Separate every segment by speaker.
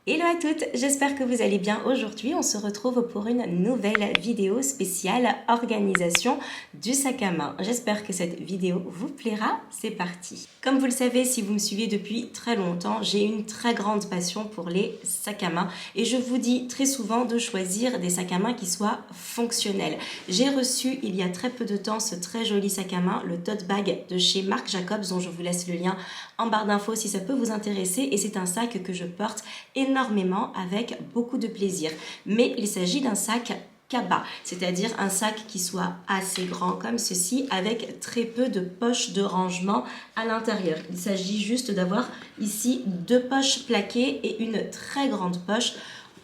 Speaker 1: Hello à toutes, j'espère que vous allez bien. Aujourd'hui, on se retrouve pour une nouvelle vidéo spéciale organisation du sac à main. J'espère que cette vidéo vous plaira. C'est parti. Comme vous le savez, si vous me suivez depuis très longtemps, j'ai une très grande passion pour les sacs à main et je vous dis très souvent de choisir des sacs à main qui soient fonctionnels. J'ai reçu il y a très peu de temps ce très joli sac à main, le tote bag de chez Marc Jacobs, dont je vous laisse le lien en barre d'infos si ça peut vous intéresser, et c'est un sac que je porte énormément avec beaucoup de plaisir. Mais il s'agit d'un sac cabas, c'est-à-dire un sac qui soit assez grand comme ceci avec très peu de poches de rangement à l'intérieur. Il s'agit juste d'avoir ici deux poches plaquées et une très grande poche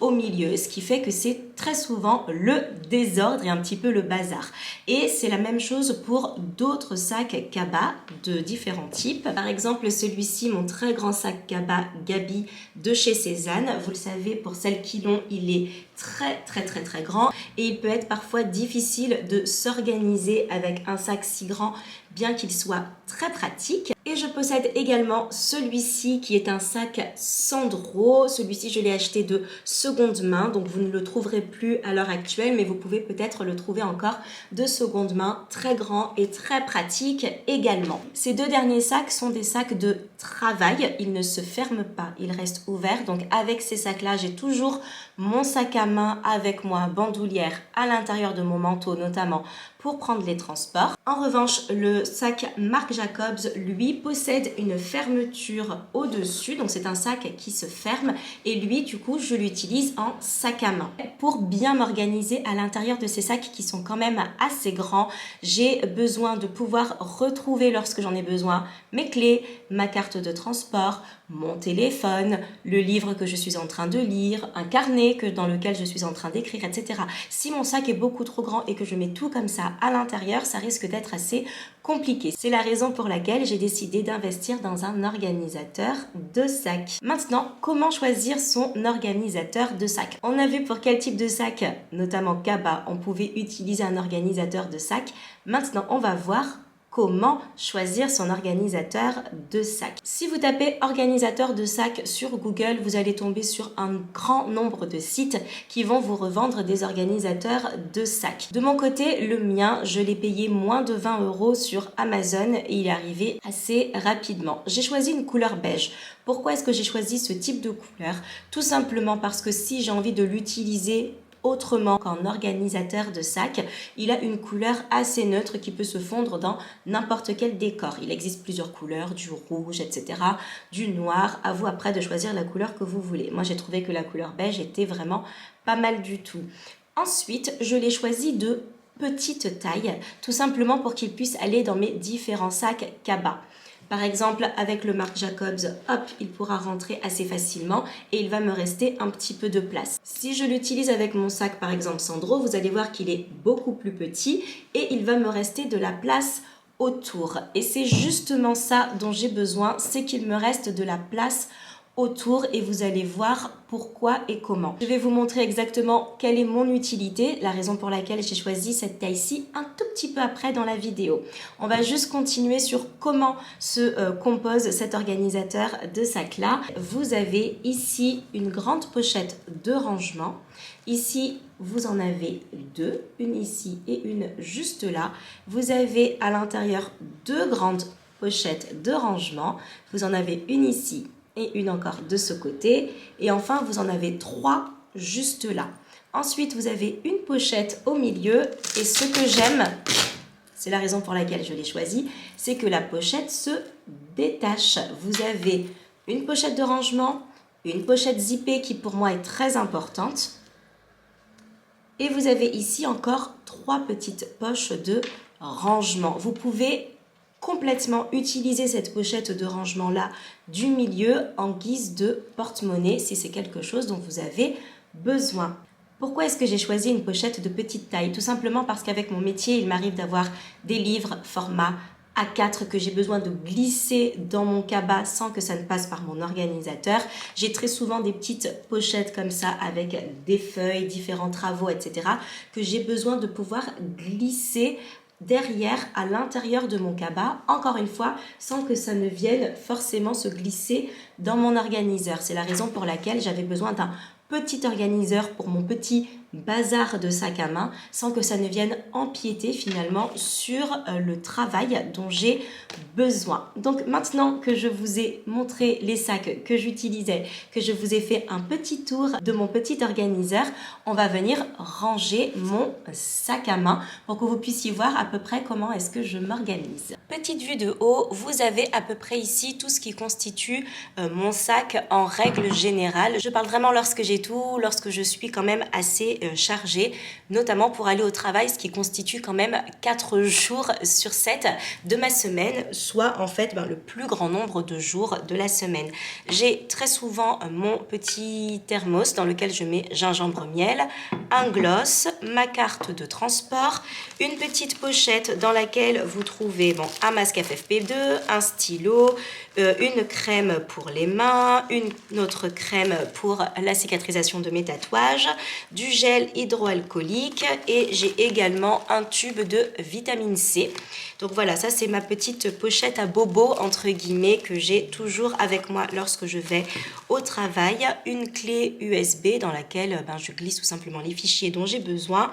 Speaker 1: au milieu, ce qui fait que c'est très souvent le désordre et un petit peu le bazar. Et c'est la même chose pour d'autres sacs cabas de différents types. Par exemple, celui-ci, mon très grand sac cabas Gabi de chez Cézanne. Vous le savez, pour celles qui l'ont, il est très grand et il peut être parfois difficile de s'organiser avec un sac si grand, bien qu'il soit très pratique. Et je possède également celui-ci qui est un sac Sandro. Celui-ci, je l'ai acheté de seconde main, donc vous ne le trouverez plus à l'heure actuelle, mais vous pouvez peut-être le trouver encore de seconde main, très grand et très pratique également. Ces deux derniers sacs sont des sacs de travail, ils ne se ferment pas, ils restent ouverts. Donc avec ces sacs-là, j'ai toujours mon sac à main avec moi, bandoulière à l'intérieur de mon manteau notamment pour prendre les transports. En revanche, le sac Marc Jacobs, lui, possède une fermeture au-dessus. Donc c'est un sac qui se ferme et lui, du coup, je l'utilise en sac à main. Pour bien m'organiser à l'intérieur de ces sacs qui sont quand même assez grands, j'ai besoin de pouvoir retrouver lorsque j'en ai besoin mes clés, ma carte de transport, mon téléphone, le livre que je suis en train de lire, un carnet dans lequel je suis en train d'écrire, etc. Si mon sac est beaucoup trop grand et que je mets tout comme ça à l'intérieur, ça risque d'être assez compliqué. C'est la raison pour laquelle j'ai décidé d'investir dans un organisateur de sac. Maintenant, comment choisir son organisateur de sac? On a vu pour quel type de sac, notamment cabas, on pouvait utiliser un organisateur de sac. Maintenant, on va voir comment choisir son organisateur de sac. Si vous tapez organisateur de sac sur Google, vous allez tomber sur un grand nombre de sites qui vont vous revendre des organisateurs de sac. De mon côté, le mien, je l'ai payé moins de 20 € sur Amazon et il est arrivé assez rapidement. J'ai choisi une couleur beige. Pourquoi est-ce que j'ai choisi ce type de couleur? Tout simplement parce que si j'ai envie de l'utiliser autrement qu'en organisateur de sac, il a une couleur assez neutre qui peut se fondre dans n'importe quel décor. Il existe plusieurs couleurs, du rouge, etc., du noir. À vous après de choisir la couleur que vous voulez. Moi, j'ai trouvé que la couleur beige était vraiment pas mal du tout. Ensuite, je l'ai choisi de petite taille, tout simplement pour qu'il puisse aller dans mes différents sacs cabas. Par exemple, avec le Marc Jacobs, hop, il pourra rentrer assez facilement et il va me rester un petit peu de place. Si je l'utilise avec mon sac, par exemple Sandro, vous allez voir qu'il est beaucoup plus petit et il va me rester de la place autour. Et c'est justement ça dont j'ai besoin, c'est qu'il me reste de la place autour et vous allez voir pourquoi et comment. Je vais vous montrer exactement quelle est mon utilité, la raison pour laquelle j'ai choisi cette taille-ci un tout petit peu après dans la vidéo. On va juste continuer sur comment se compose cet organisateur de sac-là. Vous avez ici une grande pochette de rangement. Ici, vous en avez deux, une ici et une juste là. Vous avez à l'intérieur deux grandes pochettes de rangement. Vous en avez une ici et une encore de ce côté. Et enfin, vous en avez trois juste là. Ensuite, vous avez une pochette au milieu. Et ce que j'aime, c'est la raison pour laquelle je l'ai choisi, c'est que la pochette se détache. Vous avez une pochette de rangement, une pochette zippée qui pour moi est très importante. Et vous avez ici encore trois petites poches de rangement. Vous pouvez complètement utiliser cette pochette de rangement là du milieu en guise de porte-monnaie si c'est quelque chose dont vous avez besoin. Pourquoi est-ce que j'ai choisi une pochette de petite taille? Tout simplement parce qu'avec mon métier, il m'arrive d'avoir des livres format A4 que j'ai besoin de glisser dans mon cabas sans que ça ne passe par mon organisateur. J'ai très souvent des petites pochettes comme ça avec des feuilles, différents travaux, etc. que j'ai besoin de pouvoir glisser derrière, à l'intérieur de mon cabas, encore une fois, sans que ça ne vienne forcément se glisser dans mon organiseur. C'est la raison pour laquelle j'avais besoin d'un petit organiseur pour mon petit bazar de sac à main, sans que ça ne vienne empiéter finalement sur le travail dont j'ai besoin. Donc maintenant que je vous ai montré les sacs que j'utilisais, que je vous ai fait un petit tour de mon petit organiseur, on va venir ranger mon sac à main pour que vous puissiez voir à peu près comment est-ce que je m'organise. Petite vue de haut, vous avez à peu près ici tout ce qui constitue mon sac en règle générale. Je parle vraiment lorsque j'ai tout, lorsque je suis quand même assez chargée, notamment pour aller au travail, ce qui constitue quand même 4 jours sur 7 de ma semaine, soit en fait le plus grand nombre de jours de la semaine. J'ai très souvent mon petit thermos dans lequel je mets gingembre miel, un gloss, ma carte de transport, une petite pochette dans laquelle vous trouvez un masque FFP2, un stylo, une crème pour les mains, une autre crème pour la cicatrisation de mes tatouages, du gel hydroalcoolique et j'ai également un tube de vitamine C. Donc voilà, ça c'est ma petite pochette à bobo entre guillemets que j'ai toujours avec moi lorsque je vais au travail. Une clé USB dans laquelle je glisse tout simplement les fichiers dont j'ai besoin.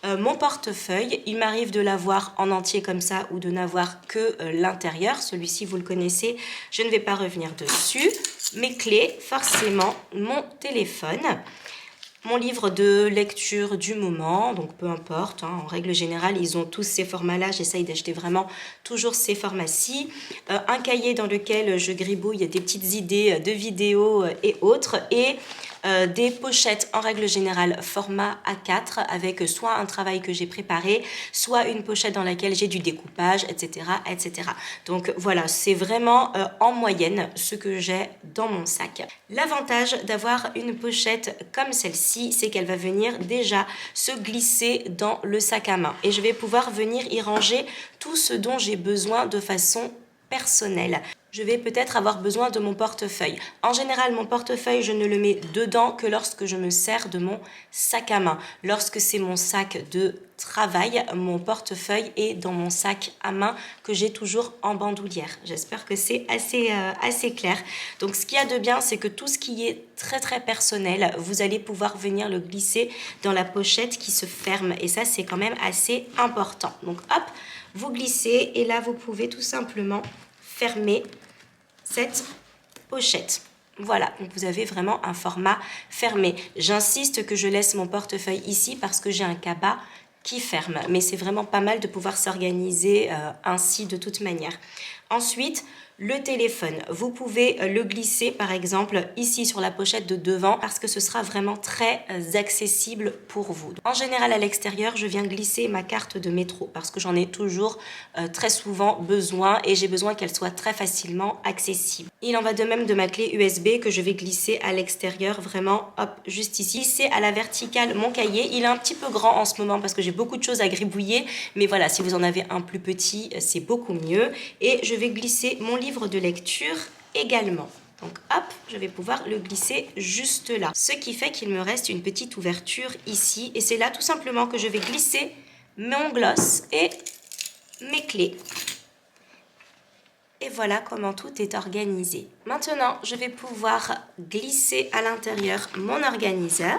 Speaker 1: Mon portefeuille, il m'arrive de l'avoir en entier comme ça ou de n'avoir que l'intérieur. Celui-ci, vous le connaissez, je ne vais pas revenir dessus. Mes clés, forcément, mon téléphone, mon livre de lecture du moment, donc peu importe, en règle générale, ils ont tous ces formats-là. J'essaye d'acheter vraiment toujours ces formats-ci. Un cahier dans lequel je gribouille des petites idées de vidéos et autres. Et des pochettes en règle générale format A4 avec soit un travail que j'ai préparé, soit une pochette dans laquelle j'ai du découpage, etc. etc. Donc voilà, c'est vraiment en moyenne ce que j'ai dans mon sac. L'avantage d'avoir une pochette comme celle-ci, c'est qu'elle va venir déjà se glisser dans le sac à main et je vais pouvoir venir y ranger tout ce dont j'ai besoin de façon personnelle. Je vais peut-être avoir besoin de mon portefeuille. En général, mon portefeuille, je ne le mets dedans que lorsque je me sers de mon sac à main. Lorsque c'est mon sac de travail, mon portefeuille est dans mon sac à main que j'ai toujours en bandoulière. J'espère que c'est assez clair. Donc ce qu'il y a de bien, c'est que tout ce qui est très personnel, vous allez pouvoir venir le glisser dans la pochette qui se ferme. Et ça, c'est quand même assez important. Donc hop, vous glissez et là, vous pouvez tout simplement fermer cette pochette. Voilà, donc vous avez vraiment un format fermé. J'insiste que je laisse mon portefeuille ici parce que j'ai un cabas qui ferme. Mais c'est vraiment pas mal de pouvoir s'organiser ainsi de toute manière. Ensuite, le téléphone, vous pouvez le glisser par exemple ici sur la pochette de devant parce que ce sera vraiment très accessible pour vous. En général à l'extérieur, je viens glisser ma carte de métro parce que j'en ai toujours très souvent besoin et j'ai besoin qu'elle soit très facilement accessible. Il en va de même de ma clé USB que je vais glisser à l'extérieur vraiment hop juste ici. C'est à la verticale mon cahier, il est un petit peu grand en ce moment parce que j'ai beaucoup de choses à gribouiller mais voilà, si vous en avez un plus petit, c'est beaucoup mieux et je vais glisser mon livre de lecture également. Donc hop, je vais pouvoir le glisser juste là. Ce qui fait qu'il me reste une petite ouverture ici. Et c'est là tout simplement que je vais glisser mon gloss et mes clés. Et voilà comment tout est organisé. Maintenant, je vais pouvoir glisser à l'intérieur mon organiseur.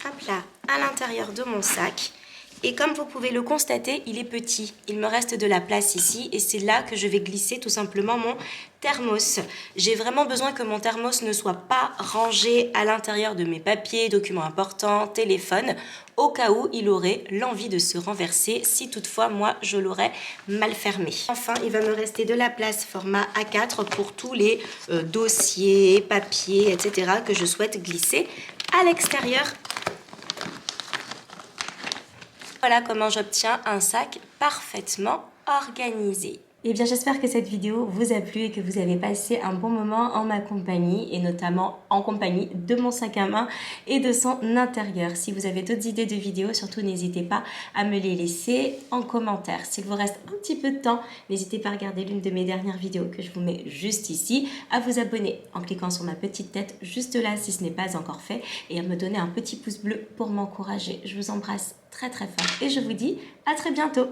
Speaker 1: Hop là, à l'intérieur de mon sac. Et comme vous pouvez le constater, il est petit. Il me reste de la place ici et c'est là que je vais glisser tout simplement mon thermos. J'ai vraiment besoin que mon thermos ne soit pas rangé à l'intérieur de mes papiers, documents importants, téléphone, au cas où il aurait l'envie de se renverser si toutefois moi je l'aurais mal fermé. Enfin, il va me rester de la place format A4 pour tous les dossiers, papiers, etc. que je souhaite glisser à l'extérieur. Voilà comment j'obtiens un sac parfaitement organisé. Eh bien, j'espère que cette vidéo vous a plu et que vous avez passé un bon moment en ma compagnie et notamment en compagnie de mon sac à main et de son intérieur. Si vous avez d'autres idées de vidéos, surtout n'hésitez pas à me les laisser en commentaire. S'il vous reste un petit peu de temps, n'hésitez pas à regarder l'une de mes dernières vidéos que je vous mets juste ici, à vous abonner en cliquant sur ma petite tête juste là si ce n'est pas encore fait et à me donner un petit pouce bleu pour m'encourager. Je vous embrasse très très fort et je vous dis à très bientôt.